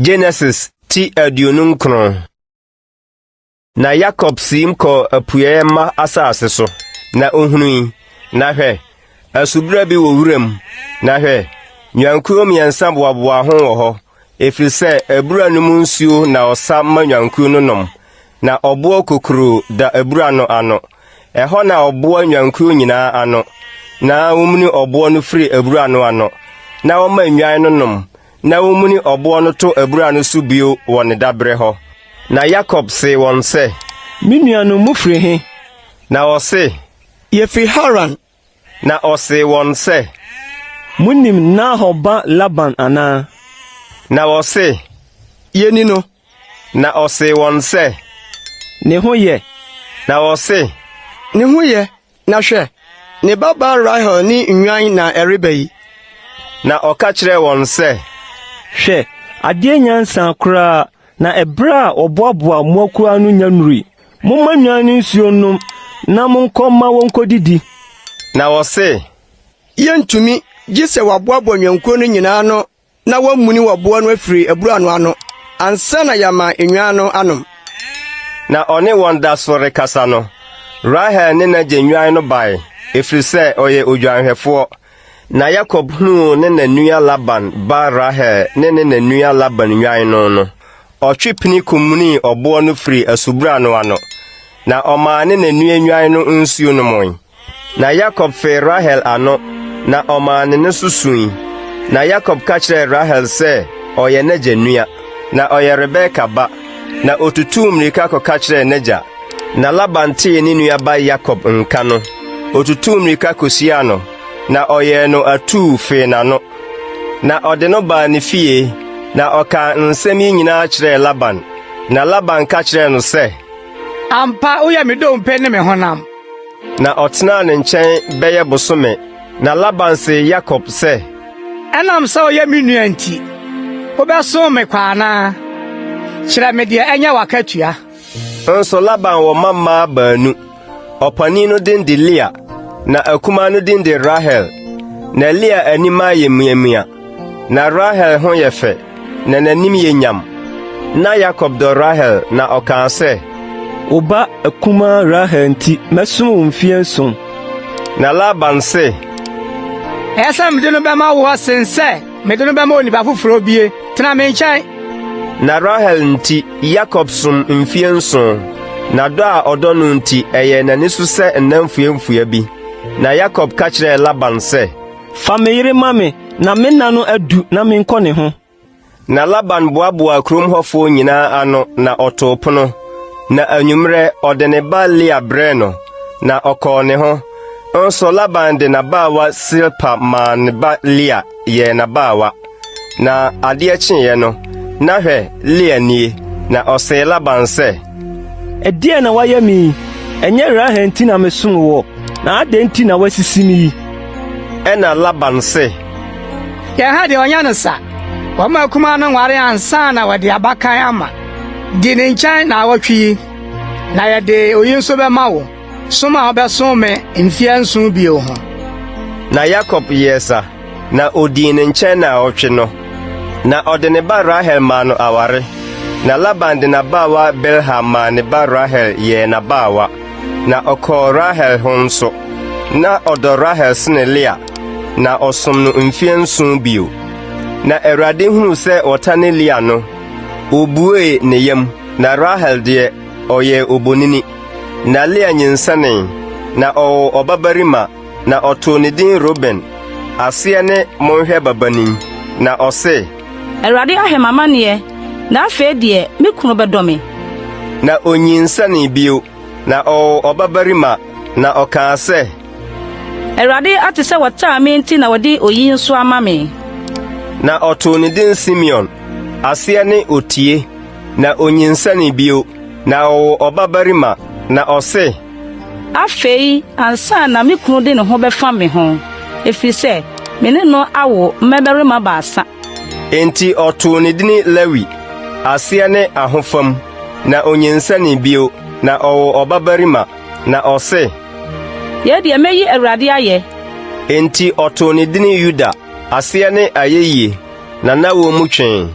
Genesis ti aduonum krono. Na Jacob sim ko apuye ma asase so na ohunui na hwe asubra bi wo wuram na hwe nyankuo miensa boaboa ho wo ho efiri se abura no mu nsuo na osa ma nyankuo no nom na obo kokuru da abura no ano eho na obo nyankuo nyina ano na womuni obo no firi abura no ano na wo ma nwan no nom na womuni obo no to abura no so bio wo ne dabre ho. Na Jacob se won se Minuanu mufri he. Na o se yefi Haran. Na o se won se munim na hoba Laban ana. Na o se yeni no. Na o se won se ne ho ye. Na o se ne ho ye na hwe ne baba Rahel ni nwan na erebai. Na o ka kire won se hwe ade nyansa kura na ebra oboaboa moakura no nyanuri momma nwan nsuo nom na monkoma wonkodidi. Na wo se yentumi gise waboabo nwankuo no nyina no na wamuni wabo no afiri abura no ano ansa na yama enwan no anom. Na one wonda sore kasa no Rahel ne na genwan no bai efiri se oye odwanhwefo. Na Jacob hunu ne na nua Laban ba Rahel ne na nua Laban nwan no otwepini kumuni obo no firi asubra no ano na oma ne na nua nwan no nsuo no mon. Na Jacob fe Rahel ano na oma ne susui. Na Jacob ka kire Rahel se oye naja nua na oye Rebeka ba na otutu mrika ko ka kire naja. Na Laban tie ni nua ba Jacob nka no otutu mrika kosia no na oye no atu fe na no na ode no ba ne fie na oka nsemi nyina kire Laban. Na Laban ka kire no se ampa uya me do mpe ne me honam. Na otena ne nchen beye bosome. Na Laban se Jacob se Enam so ye me nua nti obeso me kwana kire me de enya wakatua. Nso Laban wo mama banu opani no din de Leah na akuma no din de Rahel. Na Leah anima ye muamua na Rahel ho ye fe na nanim ye nyam. Na Jacob do Rahel na oka se oba akuma Rahel nti mesum mfienson. Na Laban se Esa me de no be ma wo sense me de no be ma oni ba fufuro bie tena me nkyai. Na Rahel nti Jacob sum mfienson na do a odo no nti eye na nisu se nnamfuemfua bi. Na Jacob ka kire Laban se fa me yire mame na me nanu adu na me nkɔ ne ho. Na Laban boaboa krom hofo nyina ano na otopono. Na anwumre ode ne ba Leah bre no na okɔ ne ho. Nso Laban de na bawa Silpa ma ne ba Leah ye na bawa. Na ade akye no na hwɛ Leah nie na ɔsɛ Laban se ɛdeɛ na wayɛ mi ɛnyɛ Rahel nti na mesum wo na ade nti na wasisi mi. Ɛna Laban se Ye ha de onya no sa wo ma kuma no nware ansa na wode abakan ama di ne nkyai na awotwi na ye de oyin so be ma wo soma obeso me mfiansu bio ho. Na Jacob yesa na odi ne nkyɛn na ɔtwe no na ɔde ne ba Rahel ma no aware. Na Laban de na bawa Bilha ma ne ba Rahel ye na bawa na ɔkɔ Rahel ho nso na ɔdɔ Rahel sene Leah na ɔsom no mfiansu bio. Na Awurade hunu sɛ ɔtane Leah no obue ne yam na Rahel de ɔyɛ obonini. Na Leah nyinsane na ɔwɔ ɔbabarima na ɔto ne din Ruben aseɛ ne monhwɛ babanin. Na ɔse Awurade ahemama ne na afei de me kunu bedome. Na onyinsane bio na ɔwɔ ɔbabarima na ɔka sɛ Awurade ate sɛ wɔtaa me nti na wɔde oyi nso ama me. Na ɔto ne din Simeon aseɛ ne otie. Na onyinsane bio na ɔwɔ ɔbabarima na ɔse Afei ansa na me kunu de ne ho bɛfa me ho efiri sɛ me ne no awo mmebarima baasa. Enti ɔto ne din Lewi aseɛ ne ahofam. Na onyinsane bio na ɔwɔ ɔbabarima na ɔse Ye de meyi Awurade ayɛ. Enti ɔto ne din Yuda aseɛ ne ayɛyie na na wɔ mu twɛn.